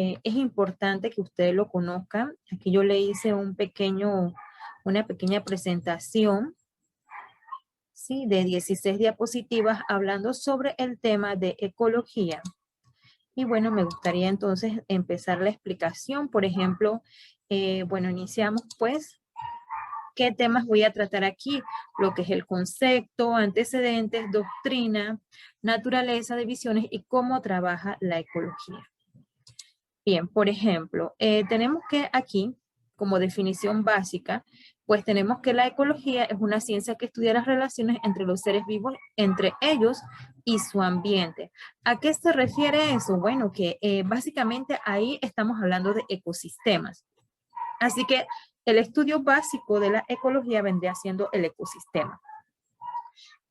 es importante que ustedes lo conozcan. Aquí yo le hice una pequeña presentación, ¿sí? De 16 diapositivas hablando sobre el tema de ecología. Y bueno, me gustaría entonces empezar la explicación. Por ejemplo, bueno, iniciamos pues, ¿qué temas voy a tratar aquí? Lo que es el concepto, antecedentes, doctrina, naturaleza de visiones y cómo trabaja la ecología. Bien, por ejemplo, tenemos que aquí, como definición básica, pues tenemos que la ecología es una ciencia que estudia las relaciones entre los seres vivos, entre ellos y su ambiente. ¿A qué se refiere eso? Bueno, que básicamente ahí estamos hablando de ecosistemas. Así que el estudio básico de la ecología vendría siendo el ecosistema.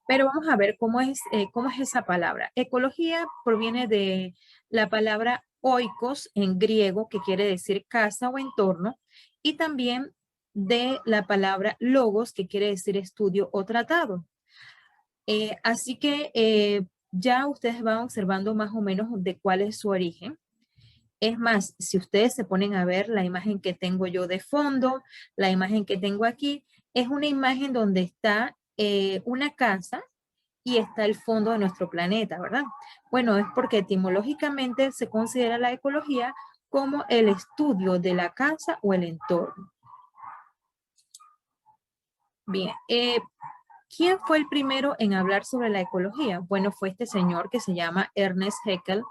Pero vamos a ver cómo es esa palabra. Ecología proviene de la palabra oikos en griego, que quiere decir casa o entorno, y también de la palabra logos, que quiere decir estudio o tratado. Así que ya ustedes van observando más o menos de cuál es su origen. Es más, si ustedes se ponen a ver la imagen que tengo yo de fondo, la imagen que tengo aquí, es una imagen donde está una casa y está el fondo de nuestro planeta, ¿verdad? Bueno, es porque etimológicamente se considera la ecología como el estudio de la casa o el entorno. Bien, ¿quién fue el primero en hablar sobre la ecología? Bueno, fue este señor que se llama Ernest Haeckel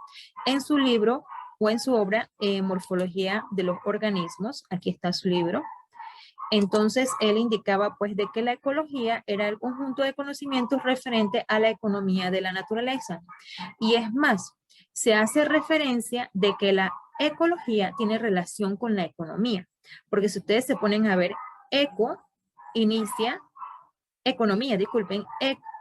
en su libro o en su obra Morfología de los organismos. Aquí está su libro. Entonces, él indicaba pues de que la ecología era el conjunto de conocimientos referente a la economía de la naturaleza. Y es más, se hace referencia de que la ecología tiene relación con la economía. Porque si ustedes se ponen a ver, eco inicia, economía, disculpen,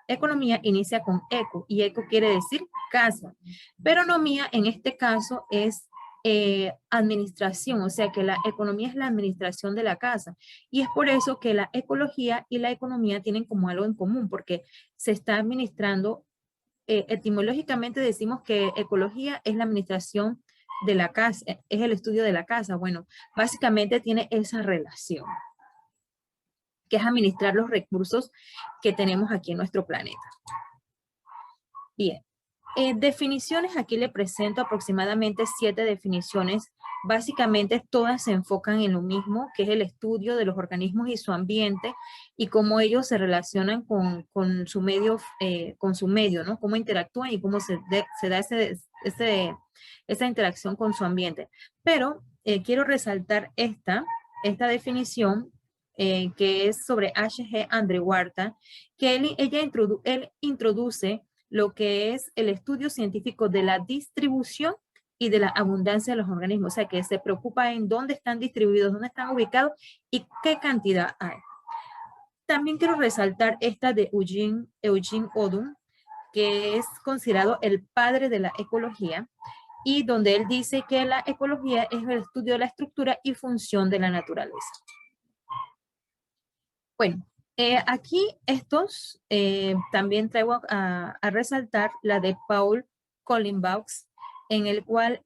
economía inicia con eco y eco quiere decir casa. Pero economía en este caso es administración, o sea que la economía es la administración de la casa. Y es por eso que la ecología y la economía tienen como algo en común, porque se está administrando, etimológicamente decimos que ecología es la administración de la casa, es el estudio de la casa. Bueno, básicamente tiene esa relación, que es administrar los recursos que tenemos aquí en nuestro planeta. Bien, definiciones, aquí le presento aproximadamente 7 definiciones. Básicamente todas se enfocan en lo mismo, que es el estudio de los organismos y su ambiente y cómo ellos se relacionan con su medio, ¿no? Cómo interactúan y cómo se da esa interacción con su ambiente. Pero quiero resaltar esta definición que es sobre H.G. Andrewartha, que él introduce lo que es el estudio científico de la distribución y de la abundancia de los organismos, o sea, que se preocupa en dónde están distribuidos, dónde están ubicados y qué cantidad hay. También quiero resaltar esta de Eugene Odum, que es considerado el padre de la ecología, y donde él dice que la ecología es el estudio de la estructura y función de la naturaleza. Bueno, aquí también traigo a resaltar la de Paul Collenbaux, en el cual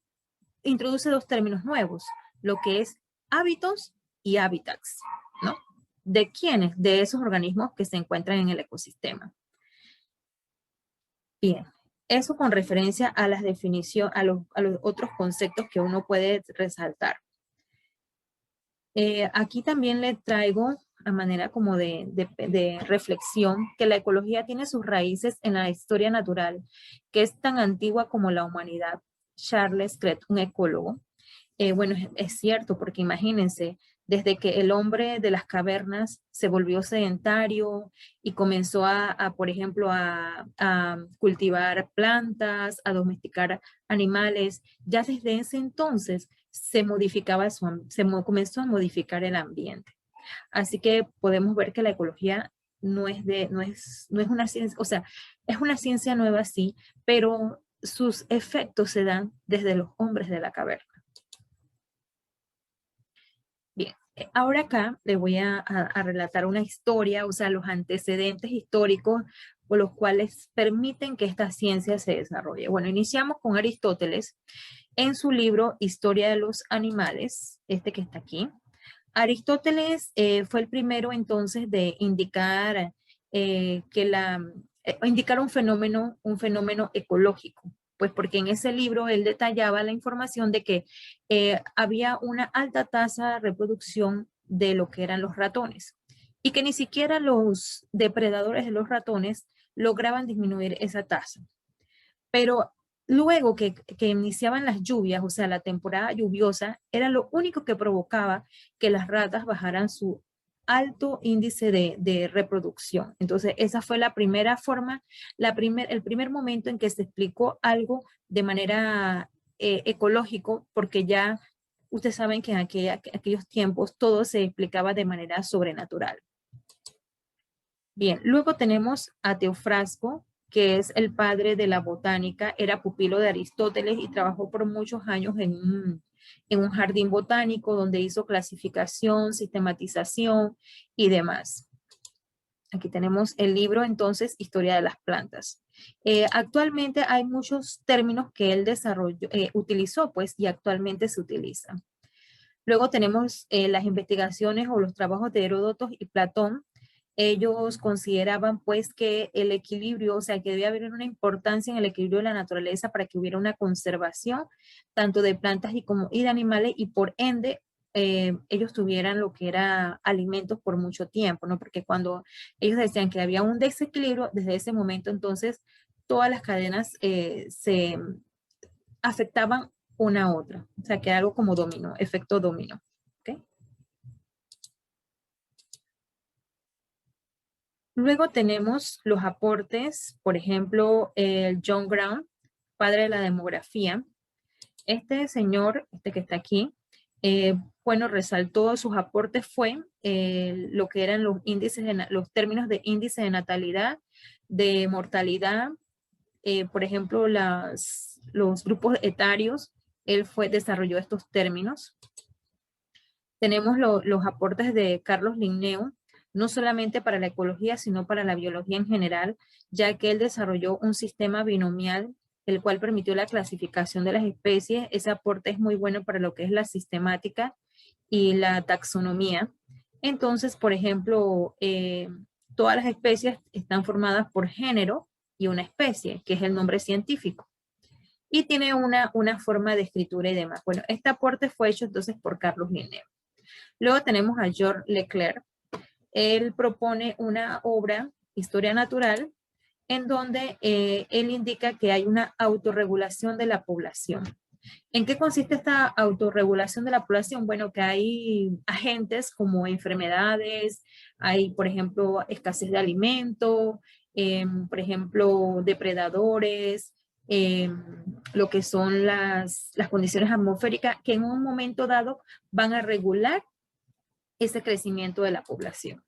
introduce 2 términos nuevos, lo que es hábitos y hábitats, ¿no? ¿De quiénes? De esos organismos que se encuentran en el ecosistema. Bien, eso con referencia a las definiciones, a los otros conceptos que uno puede resaltar. Aquí también le traigo a manera como de reflexión que la ecología tiene sus raíces en la historia natural, que es tan antigua como la humanidad. Charles Cret, un ecólogo. Bueno, es cierto, porque imagínense, desde que el hombre de las cavernas se volvió sedentario y comenzó por ejemplo, a cultivar plantas, a domesticar animales, ya desde ese entonces se comenzó a modificar el ambiente. Así que podemos ver que la ecología no es una ciencia, o sea, es una ciencia nueva, sí, pero sus efectos se dan desde los hombres de la caverna. Bien, ahora acá le voy a relatar una historia, o sea, los antecedentes históricos por los cuales permiten que esta ciencia se desarrolle. Bueno, iniciamos con Aristóteles, En su libro Historia de los Animales, este que está aquí, Aristóteles fue el primero entonces de indicar indicar un fenómeno ecológico, pues porque en ese libro él detallaba la información de que había una alta tasa de reproducción de lo que eran los ratones y que ni siquiera los depredadores de los ratones lograban disminuir esa tasa. Pero luego que iniciaban las lluvias, o sea, la temporada lluviosa, era lo único que provocaba que las ratas bajaran su alto índice de reproducción. Entonces, esa fue la primera forma, el primer momento en que se explicó algo de manera ecológico, porque ya ustedes saben que en aquellos tiempos todo se explicaba de manera sobrenatural. Bien, luego tenemos a Teofrasco, que es el padre de la botánica, era pupilo de Aristóteles y trabajó por muchos años en un jardín botánico donde hizo clasificación, sistematización y demás. Aquí tenemos el libro, entonces, Historia de las Plantas. Actualmente hay muchos términos que él utilizó, pues, y actualmente se utilizan. Luego tenemos las investigaciones o los trabajos de Heródoto y Platón. Ellos consideraban pues que el equilibrio, o sea, que debía haber una importancia en el equilibrio de la naturaleza para que hubiera una conservación tanto de plantas y de animales y por ende ellos tuvieran lo que era alimentos por mucho tiempo, ¿no? Porque cuando ellos decían que había un desequilibrio, desde ese momento entonces todas las cadenas se afectaban una a otra, o sea, que algo como dominó, efecto dominó. ¿Okay? Luego tenemos los aportes, por ejemplo, el John Brown, padre de la demografía. Este señor, este que está aquí, bueno, resaltó sus aportes fue lo que eran los índices, los términos de índice de natalidad, de mortalidad, por ejemplo, los grupos etarios, él desarrolló estos términos. Tenemos los aportes de Carlos Linneo, no solamente para la ecología, sino para la biología en general, ya que él desarrolló un sistema binomial, el cual permitió la clasificación de las especies. Ese aporte es muy bueno para lo que es la sistemática y la taxonomía. Entonces, por ejemplo, todas las especies están formadas por género y una especie, que es el nombre científico. Y tiene una forma de escritura y demás. Bueno, este aporte fue hecho entonces por Carlos Linneo. Luego tenemos a Georges Leclerc. Él propone una obra, Historia Natural, en donde él indica que hay una autorregulación de la población. ¿En qué consiste esta autorregulación de la población? Bueno, que hay agentes como enfermedades, hay, por ejemplo, escasez de alimento, por ejemplo, depredadores, lo que son las condiciones atmosféricas que en un momento dado van a regular ese crecimiento de la población.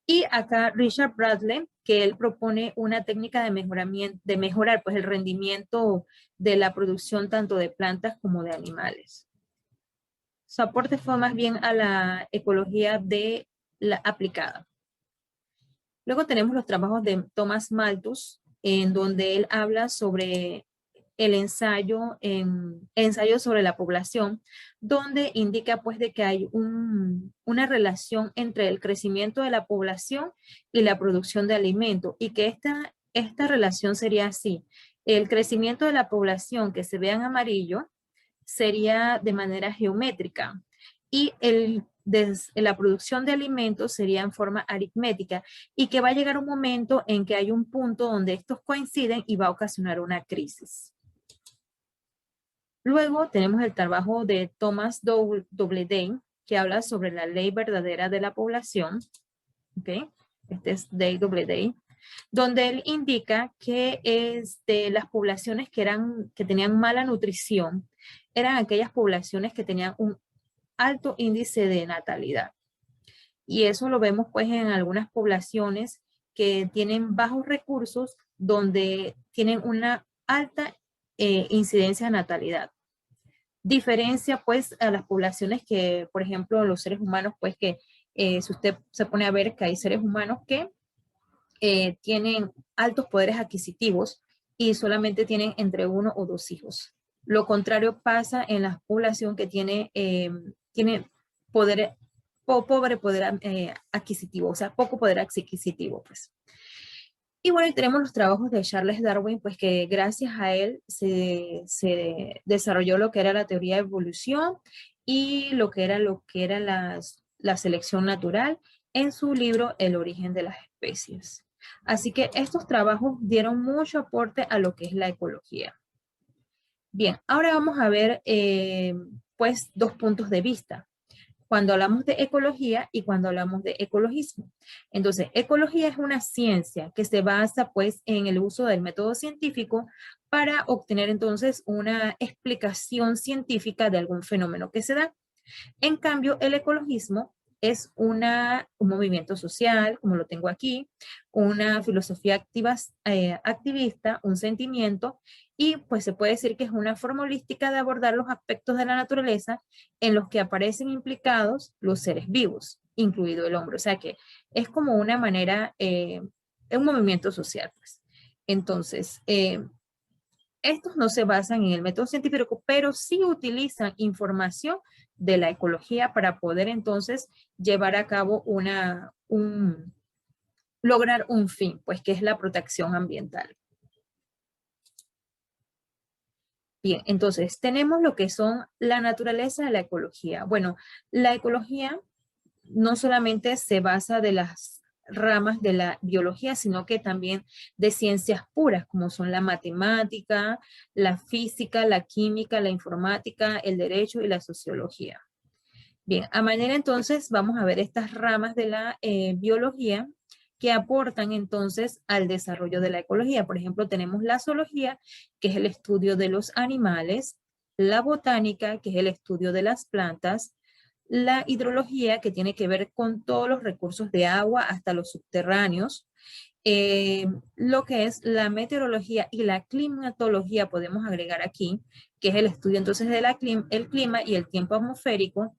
Y acá Richard Bradley, que él propone una técnica de mejorar pues, el rendimiento de la producción tanto de plantas como de animales. Su aporte fue más bien a la ecología de la aplicada. Luego tenemos los trabajos de Thomas Malthus, en donde él habla sobre el ensayo sobre la población, donde indica pues de que hay una relación entre el crecimiento de la población y la producción de alimento y que esta relación sería así. El crecimiento de la población que se vea en amarillo sería de manera geométrica y la producción de alimentos sería en forma aritmética y que va a llegar un momento en que hay un punto donde estos coinciden y va a ocasionar una crisis. Luego tenemos el trabajo de Thomas Doubleday, que habla sobre la ley verdadera de la población. ¿Okay? Este es Doubleday, donde él indica que las poblaciones que tenían mala nutrición eran aquellas poblaciones que tenían un alto índice de natalidad. Y eso lo vemos pues en algunas poblaciones que tienen bajos recursos donde tienen una alta incidencia de natalidad. Diferencia pues a las poblaciones que, por ejemplo, los seres humanos, pues que si usted se pone a ver que hay seres humanos que tienen altos poderes adquisitivos y solamente tienen entre 1 o 2 hijos. Lo contrario pasa en la población que tiene poder, pobre poder adquisitivo, o sea, poco poder adquisitivo, pues. Y bueno, y tenemos los trabajos de Charles Darwin, pues que gracias a él se desarrolló lo que era la teoría de evolución y lo que era la selección natural en su libro El origen de las especies. Así que estos trabajos dieron mucho aporte a lo que es la ecología. Bien, ahora vamos a ver pues dos puntos de vista cuando hablamos de ecología y cuando hablamos de ecologismo. Entonces, ecología es una ciencia que se basa pues en el uso del método científico para obtener entonces una explicación científica de algún fenómeno que se da. En cambio, el ecologismo es un movimiento social, como lo tengo aquí, una filosofía activista, un sentimiento, y pues se puede decir que es una forma holística de abordar los aspectos de la naturaleza en los que aparecen implicados los seres vivos, incluido el hombre. O sea que es como una manera, un movimiento social, pues. Entonces, estos no se basan en el método científico, pero sí utilizan información de la ecología para poder entonces llevar a cabo lograr un fin, pues que es la protección ambiental. Bien, entonces tenemos lo que son la naturaleza de la ecología. Bueno, la ecología no solamente se basa de las ramas de la biología, sino que también de ciencias puras, como son la matemática, la física, la química, la informática, el derecho y la sociología. Bien, a manera entonces vamos a ver estas ramas de la biología que aportan entonces al desarrollo de la ecología. Por ejemplo, tenemos la zoología, que es el estudio de los animales, la botánica, que es el estudio de las plantas, la hidrología, que tiene que ver con todos los recursos de agua hasta los subterráneos, lo que es la meteorología y la climatología, podemos agregar aquí, que es el estudio entonces del el clima y el tiempo atmosférico,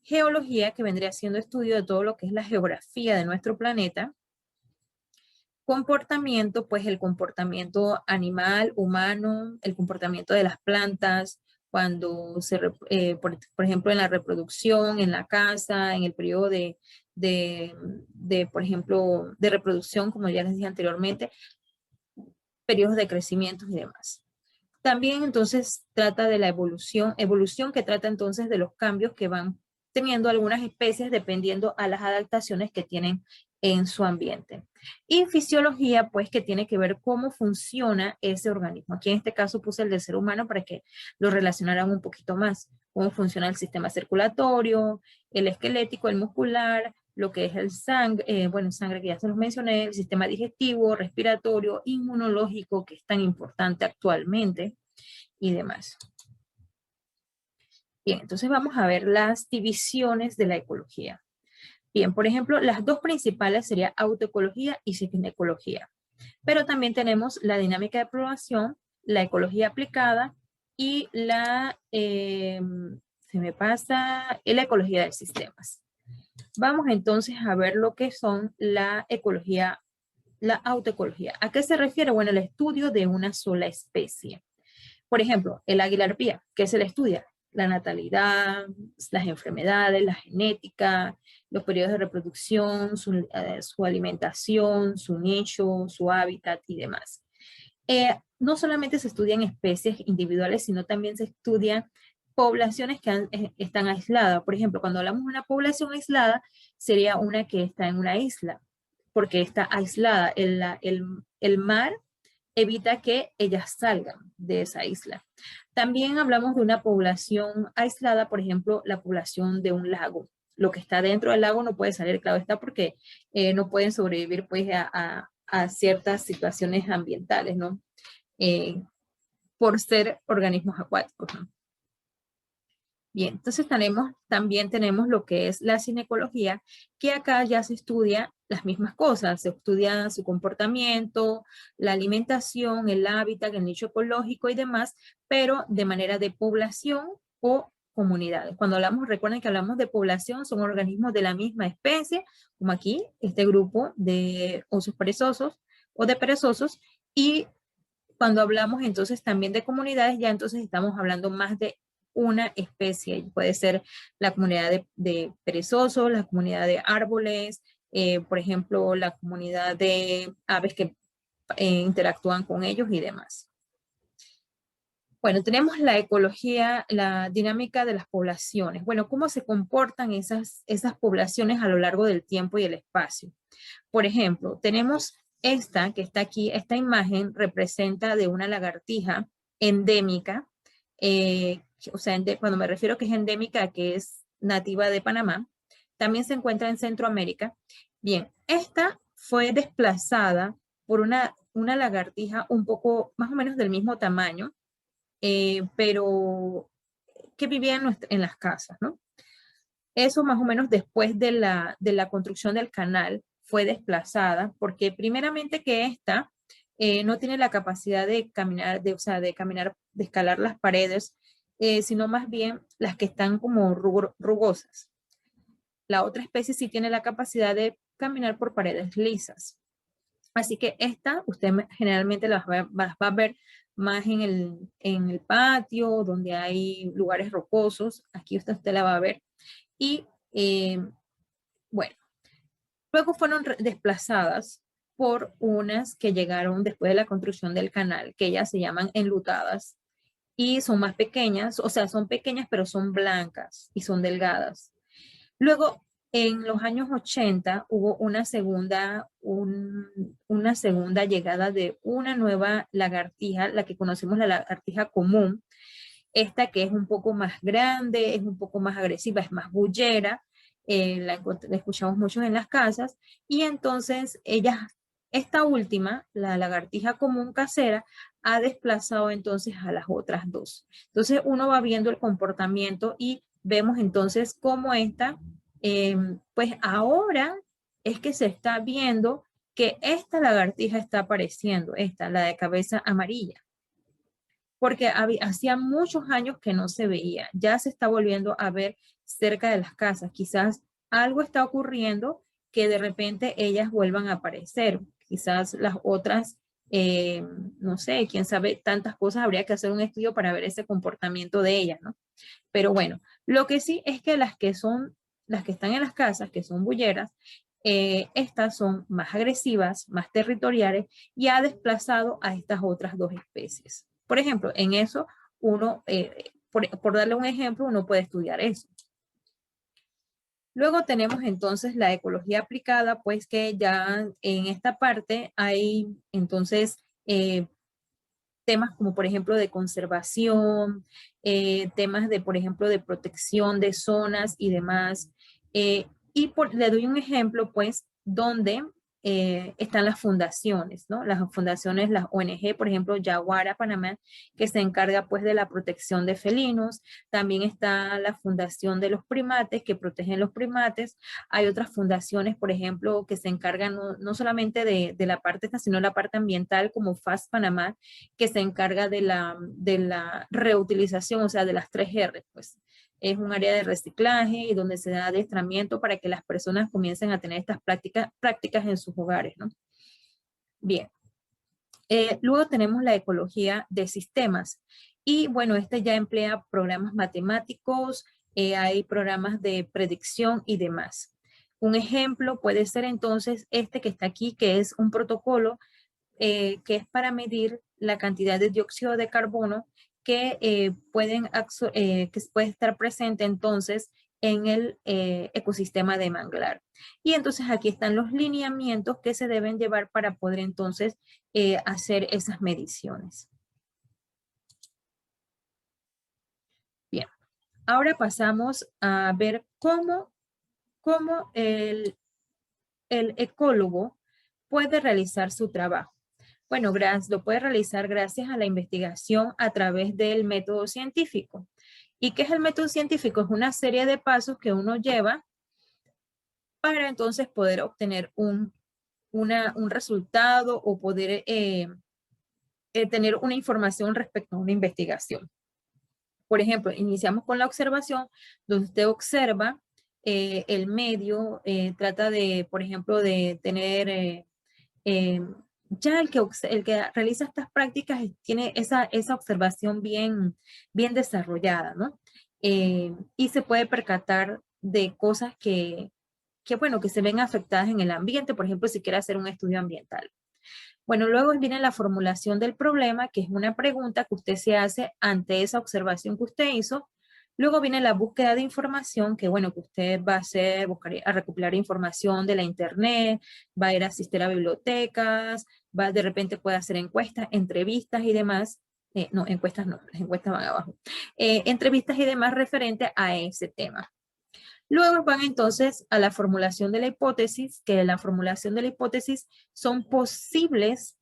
geología, que vendría siendo estudio de todo lo que es la geografía de nuestro planeta, comportamiento, pues el comportamiento animal, humano, el comportamiento de las plantas, cuando por ejemplo, en la reproducción, en la caza, en el periodo por ejemplo, de reproducción, como ya les dije anteriormente, periodos de crecimiento y demás. También entonces trata de la evolución que trata entonces de los cambios que van teniendo algunas especies dependiendo a las adaptaciones que tienen en su ambiente. Y fisiología, pues, que tiene que ver cómo funciona ese organismo. Aquí en este caso puse el del ser humano para que lo relacionaran un poquito más. Cómo funciona el sistema circulatorio, el esquelético, el muscular, lo que es el sangre, bueno, sangre que ya se los mencioné, el sistema digestivo, respiratorio, inmunológico, que es tan importante actualmente, y demás. Bien, entonces vamos a ver las divisiones de la ecología. Bien, por ejemplo, las dos principales serían autoecología y signecología. Pero también tenemos la dinámica de población, la ecología aplicada y la ecología de sistemas. Vamos entonces a ver lo que son la ecología, la autoecología. ¿A qué se refiere? Bueno, el estudio de una sola especie. Por ejemplo, el águila arpía, ¿qué se le estudia? La natalidad, las enfermedades, la genética, los periodos de reproducción, su alimentación, su nicho, su hábitat y demás. No solamente se estudian especies individuales, sino también se estudian poblaciones que están aisladas. Por ejemplo, cuando hablamos de una población aislada, sería una que está en una isla, porque está aislada. El mar evita que ellas salgan de esa isla. También hablamos de una población aislada, por ejemplo, la población de un lago. Lo que está dentro del lago no puede salir, claro está, porque no pueden sobrevivir pues a ciertas situaciones ambientales, ¿no? Por ser organismos acuáticos, ¿no? Bien, entonces también tenemos lo que es la cinecología, que acá ya se estudia las mismas cosas, se estudia su comportamiento, la alimentación, el hábitat, el nicho ecológico y demás, pero de manera de población o comunidades. Cuando hablamos, recuerden que hablamos de población, son organismos de la misma especie, como aquí, este grupo de osos perezosos o de perezosos, y Cuando hablamos entonces también de comunidades, ya entonces estamos hablando más de una especie. Puede ser la comunidad de perezosos, la comunidad de árboles, por ejemplo, la comunidad de aves que interactúan con ellos y demás. Bueno, tenemos la ecología, la dinámica de las poblaciones. Bueno, cómo se comportan esas poblaciones a lo largo del tiempo y el espacio. Por ejemplo, tenemos esta que está aquí, esta imagen representa de una lagartija endémica, o sea, cuando me refiero que es endémica, que es nativa de Panamá, también se encuentra en Centroamérica. Bien, esta fue desplazada por una lagartija un poco, más o menos del mismo tamaño, pero que vivía en las casas, ¿no? Eso más o menos después de la construcción del canal fue desplazada, porque primeramente que esta no tiene la capacidad de caminar, o sea, de caminar, de escalar las paredes, sino más bien las que están como rugosas. La otra especie sí tiene la capacidad de caminar por paredes lisas. Así que esta, usted generalmente la va a ver más en el patio, donde hay lugares rocosos. Aquí usted la va a ver. Y bueno, luego fueron desplazadas por unas que llegaron después de la construcción del canal, que ellas se llaman enlutadas y son más pequeñas, o sea, son pequeñas pero son blancas y son delgadas. Luego, en los años 80 hubo una segunda llegada de una nueva lagartija, la que conocemos la lagartija común, esta que es un poco más grande, es un poco más agresiva, es más bullera, la escuchamos mucho en las casas, y entonces esta última, la lagartija común casera, ha desplazado entonces a las otras dos. Entonces uno va viendo el comportamiento y vemos entonces cómo pues ahora es que se está viendo que esta lagartija está apareciendo, la de cabeza amarilla, porque hacía muchos años que no se veía, ya se está volviendo a ver cerca de las casas, quizás algo está ocurriendo que de repente ellas vuelvan a aparecer, quizás las otras, no sé, quién sabe, tantas cosas, habría que hacer un estudio para ver ese comportamiento de ellas, ¿no? Pero bueno, lo que sí es que las que están en las casas, que son bulleras, estas son más agresivas, más territoriales y ha desplazado a estas otras dos especies. Por ejemplo, en eso uno, por darle un ejemplo, uno puede estudiar eso. Luego tenemos entonces la ecología aplicada, pues que ya en esta parte hay entonces temas como por ejemplo de conservación, temas de por ejemplo de protección de zonas y demás. Le doy un ejemplo pues donde están las fundaciones, ¿no? Las fundaciones, las ONG, por ejemplo, Yaguara Panamá, que se encarga pues de la protección de felinos. También está la Fundación de los Primates, que protegen los primates. Hay otras fundaciones, por ejemplo, que se encargan no solamente de la parte esta, sino la parte ambiental, como FAS Panamá, que se encarga de la reutilización, o sea, de las 3R, pues. Es un área de reciclaje y donde se da adiestramiento para que las personas comiencen a tener estas prácticas en sus hogares, ¿no? Bien. Luego tenemos la ecología de sistemas. Y bueno, ya emplea programas matemáticos, hay programas de predicción y demás. Un ejemplo puede ser entonces este que está aquí, que es un protocolo que es para medir la cantidad de dióxido de carbono que puede estar presente entonces en el ecosistema de manglar. Y entonces aquí están los lineamientos que se deben llevar para poder entonces hacer esas mediciones. Bien, ahora pasamos a ver cómo el ecólogo puede realizar su trabajo. Bueno, lo puede realizar gracias a la investigación a través del método científico. ¿Y qué es el método científico? Es una serie de pasos que uno lleva para entonces poder obtener un resultado o poder tener una información respecto a una investigación. Por ejemplo, iniciamos con la observación, donde usted observa el medio, trata de, por ejemplo, de tener Ya el que realiza estas prácticas tiene esa observación bien desarrollada, ¿no? Y se puede percatar de cosas bueno, que se ven afectadas en el ambiente, por ejemplo, si quiere hacer un estudio ambiental. Bueno, luego viene la formulación del problema, que es una pregunta que usted se hace ante esa observación que usted hizo. Luego viene la búsqueda de información, que bueno, que usted va a hacer, buscar, a recopilar información de la internet, va a ir a asistir a bibliotecas, de repente puede hacer encuestas, entrevistas y demás. No, encuestas no, las encuestas van abajo. Entrevistas y demás referente a ese tema. Luego van entonces a la formulación de la hipótesis, que la formulación de la hipótesis son posibles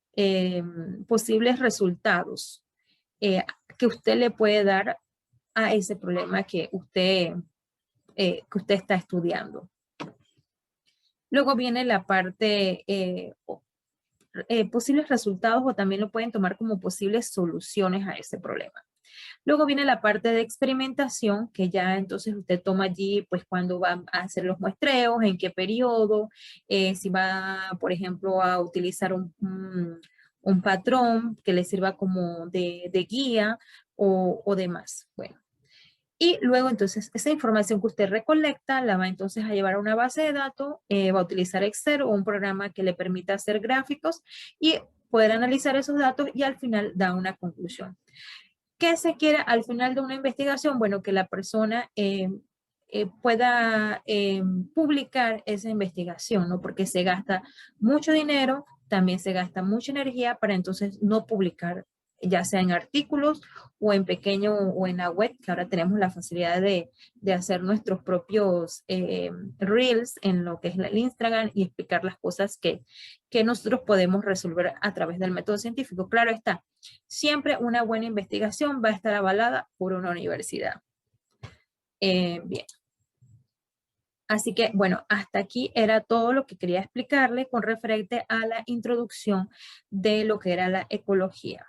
resultados que usted le puede dar a ese problema que usted está estudiando. Luego viene la parte posibles resultados, o también lo pueden tomar como posibles soluciones a ese problema. Luego viene la parte de experimentación, que ya entonces usted toma allí, pues cuando va a hacer los muestreos, en qué periodo, si va, por ejemplo, a utilizar un patrón que le sirva como de guía o demás. Bueno, y luego entonces esa información que usted recolecta la va entonces a llevar a una base de datos, va a utilizar Excel o un programa que le permita hacer gráficos y poder analizar esos datos y al final da una conclusión. ¿Qué se quiere al final de una investigación? Bueno, que la persona pueda publicar esa investigación, ¿no? Porque se gasta mucho dinero, también se gasta mucha energía para entonces no publicar, ya sea en artículos o en pequeño o en la web, que ahora tenemos la facilidad de hacer nuestros propios reels en lo que es el Instagram y explicar las cosas que nosotros podemos resolver a través del método científico. Claro está, siempre una buena investigación va a estar avalada por una universidad. Bien. Así que, bueno, hasta aquí era todo lo que quería explicarle con referente a la introducción de lo que era la ecología.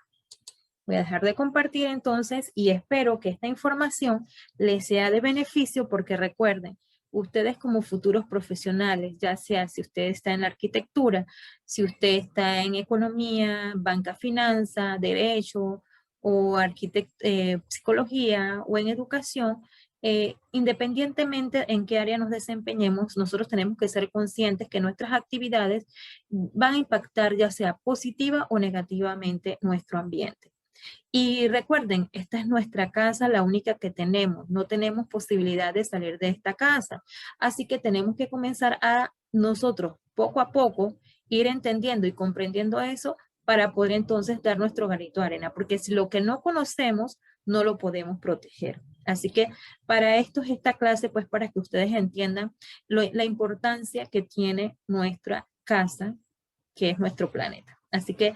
Voy a dejar de compartir entonces y espero que esta información les sea de beneficio porque recuerden, ustedes como futuros profesionales, ya sea si usted está en la arquitectura, si usted está en economía, banca, finanza, derecho o psicología o en educación, independientemente en qué área nos desempeñemos, nosotros tenemos que ser conscientes que nuestras actividades van a impactar ya sea positiva o negativamente nuestro ambiente. Y recuerden, esta es nuestra casa, la única que tenemos. No tenemos posibilidad de salir de esta casa. Así que tenemos que comenzar a nosotros, poco a poco, ir entendiendo y comprendiendo eso para poder entonces dar nuestro granito de arena. Porque si lo que no conocemos, no lo podemos proteger. Así que para esto es esta clase, pues para que ustedes entiendan la importancia que tiene nuestra casa, que es nuestro planeta. Así que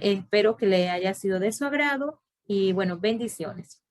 espero que le haya sido de su agrado y bueno, bendiciones.